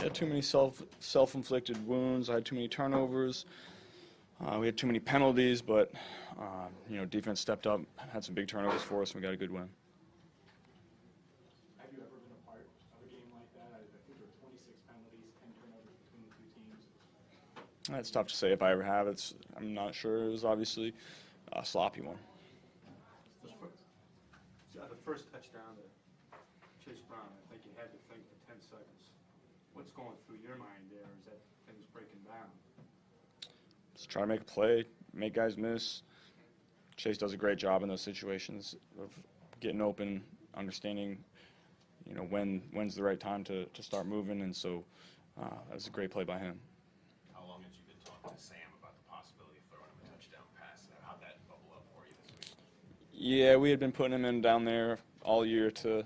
I had too many self-inflicted wounds. I had too many turnovers. We had too many penalties, but defense stepped up, had some big turnovers for us, and we got a good win. Have you ever been a part of a game like that? I think there were 26 penalties, 10 turnovers between the two teams. It's tough to say if I ever have. I'm not sure. It was obviously a sloppy one. The first touchdown to Chase Brown, I think you had to think for 10 seconds. What's going through your mind there? Is that things breaking down? Just try to make a play, make guys miss. Chase does a great job in those situations of getting open, understanding, when's the right time to start moving, and so that was a great play by him. How long had you been talking to Sam about the possibility of throwing him a touchdown pass? How'd that bubble up for you this week? Yeah, we had been putting him in down there all year to,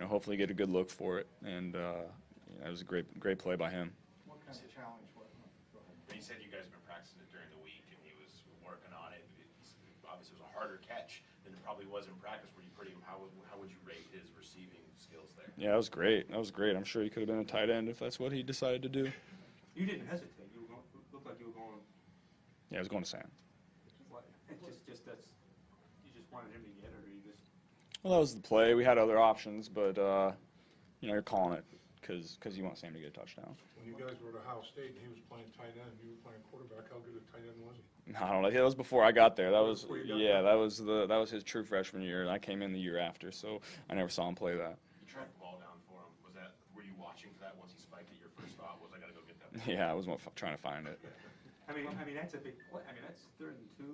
hopefully get a good look for it, and it was a great play by him. What kind of challenge was it? Go ahead. You said you guys have been practicing it during the week, and he was working on it. Obviously, it was a harder catch than it probably was in practice. How would you rate his receiving skills there? Yeah, that was great. I'm sure he could have been a tight end if that's what he decided to do. You didn't hesitate. You looked like you were going. Yeah, I was going to Sam. You just wanted him to get it, or you just. Well, that was the play. We had other options, but you're calling it because you want Sam to get a touchdown. When you guys were at Ohio State and he was playing tight end and you were playing quarterback, how good a tight end was he? I don't know. That was before I got there. That was That was his true freshman year, and I came in the year after, so I never saw him play that. You tracked the ball down for him. Were you watching for that once he spiked it? Your first thought was, I got to go get that ball. Yeah, I was trying to find it. I mean that's a big play. I mean that's 3rd and 2.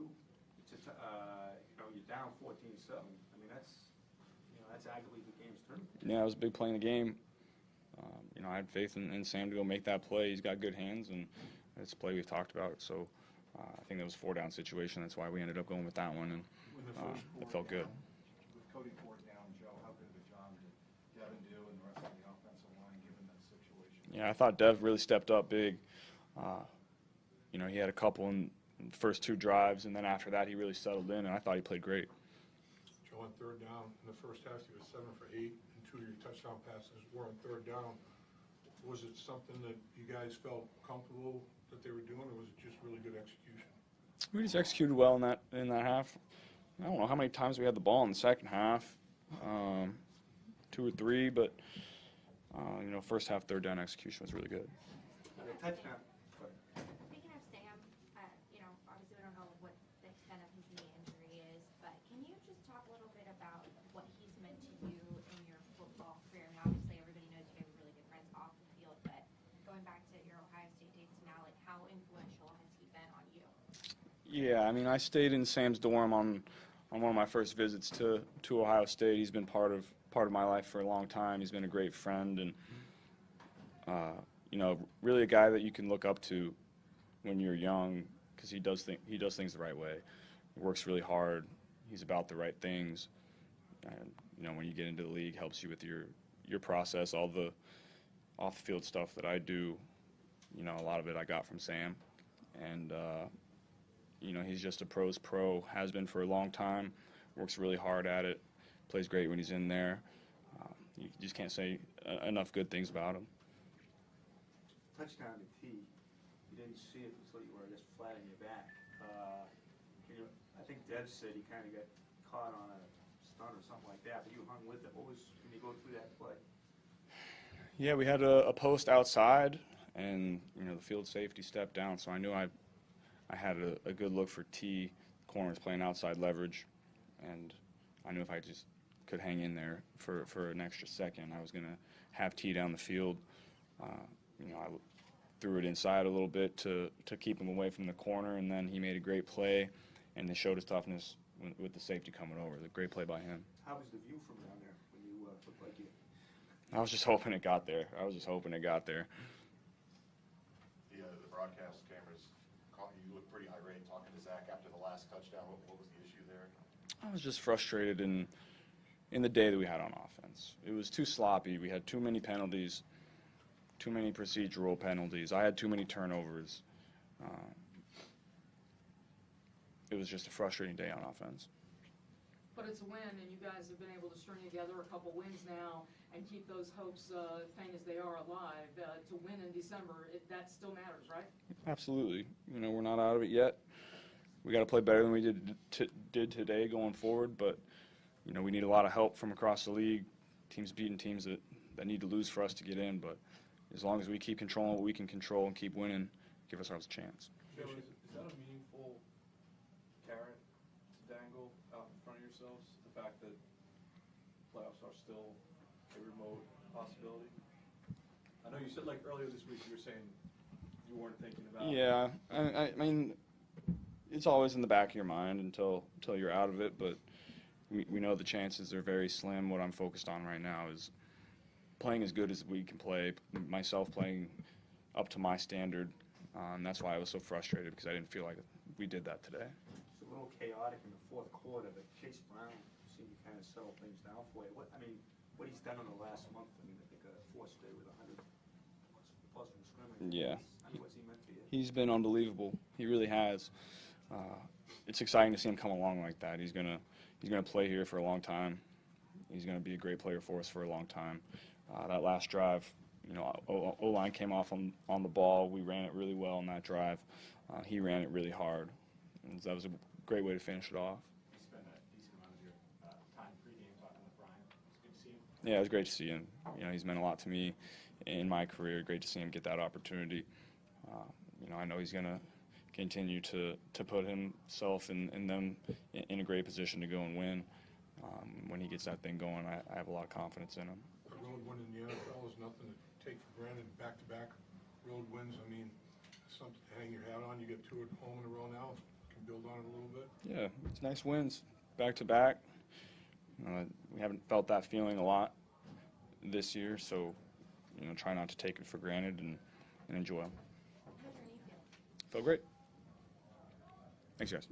It's you're down 14-7. I mean that's arguably the game's turn. Yeah, it was a big play in the game. I had faith in Sam to go make that play. He's got good hands, and it's a play we've talked about. So I think that was a 4-down situation. That's why we ended up going with that one, and it felt good. With Cody Ford down, Joe, how good of a job did Devin do and the rest of the offensive line given that situation? Yeah, I thought Dev really stepped up big. He had a couple in the first 2 drives, and then after that he really settled in, and I thought he played great. Joe, on 3rd down, in the first half he was 7 for 8, and 2 of your touchdown passes were on 3rd down. Was it something that you guys felt comfortable that they were doing, or was it just really good execution? We just executed well in that half. I don't know how many times we had the ball in the second half, 2 or 3, but first half 3rd down execution was really good. The touchdown. Speaking of Sam, obviously we don't know what the extent of his knee injury is, but can you just talk a little bit about what he's meant to you in your football career? I mean, obviously everybody knows you guys are really good friends off the field, but going back to your Ohio State days to now, how influential has he been on you? Yeah, I mean, I stayed in Sam's dorm on one of my first visits to Ohio State. He's been part of my life for a long time. He's been a great friend, and really a guy that you can look up to when you're young, because he does things the right way. He works really hard. He's about the right things. And when you get into the league, helps you with your process. All the off-the-field stuff that I do, a lot of it I got from Sam, and he's just a pro's pro. Has been for a long time. Works really hard at it. Plays great when he's in there. You just can't say enough good things about him. Touchdown to T. You didn't see it until you were just flat on your back. I think Dev said he kind of got caught on a stunt or something like that, but you hung with it. Can you go through that play? Yeah, we had a post outside, and the field safety stepped down, so I knew I had a good look for T. Corners playing outside leverage, and I knew if I just could hang in there for an extra second, I was going to have T down the field. I threw it inside a little bit to keep him away from the corner, and then he made a great play, and they showed his toughness with the safety coming over. A great play by him. How was the view from down there when you looked like you? I was just hoping it got there. The broadcast cameras caught you. You looked pretty irate talking to Zach after the last touchdown. What was the issue there? I was just frustrated in the day that we had on offense. It was too sloppy. We had too many penalties, too many procedural penalties. I had too many turnovers. It was just a frustrating day on offense. but it's a win, and you guys have been able to string together a couple wins now and keep those hopes, faint as they are, alive. To win in December, that still matters, right? Absolutely. You know, we're not out of it yet. We got to play better than we did today going forward, but you know, we need a lot of help from across the league. Teams beating teams that need to lose for us to get in, but as long as we keep controlling what we can control and keep winning, give ourselves a chance. Joe, is that a meaningful carrot to dangle out in front of yourselves? The fact that playoffs are still a remote possibility? I know you said, like, earlier this week you were saying you weren't thinking about it. Yeah, I mean, it's always in the back of your mind until you're out of it, but we know the chances are very slim. What I'm focused on right now is playing as good as we can play, myself playing up to my standard, and that's why I was so frustrated, because I didn't feel like we did that today. It's a little chaotic in the fourth quarter, but Chase Brown seemed to kind of settle things down for you. What he's done in the last month, I mean, I think a forced stay with 100 plus from scrimmage. Yeah. I mean, what's he meant to you? He's been unbelievable. He really has. It's exciting to see him come along like that. He's gonna play here for a long time. He's gonna be a great player for us for a long time. That last drive, you know, O-line came off on the ball. We ran it really well on that drive. He ran it really hard. And that was a great way to finish it off. You spent a decent amount of your time pregame talking with Brian. It's good to see him. Yeah, it was great to see him. You know, he's meant a lot to me in my career. Great to see him get that opportunity. You know, I know he's gonna continue to put himself and them in a great position to go and win. When he gets that thing going, I have a lot of confidence in him. A road win in the NFL is nothing to take for granted. Back-to-back road wins, I mean, it's something to hang your hat on. You get two at home in a row now. Can build on it a little bit. Yeah, it's nice wins, back-to-back. We haven't felt that feeling a lot this year, so you know, try not to take it for granted and enjoy them. How's your knee feel? Felt great. Thanks, guys.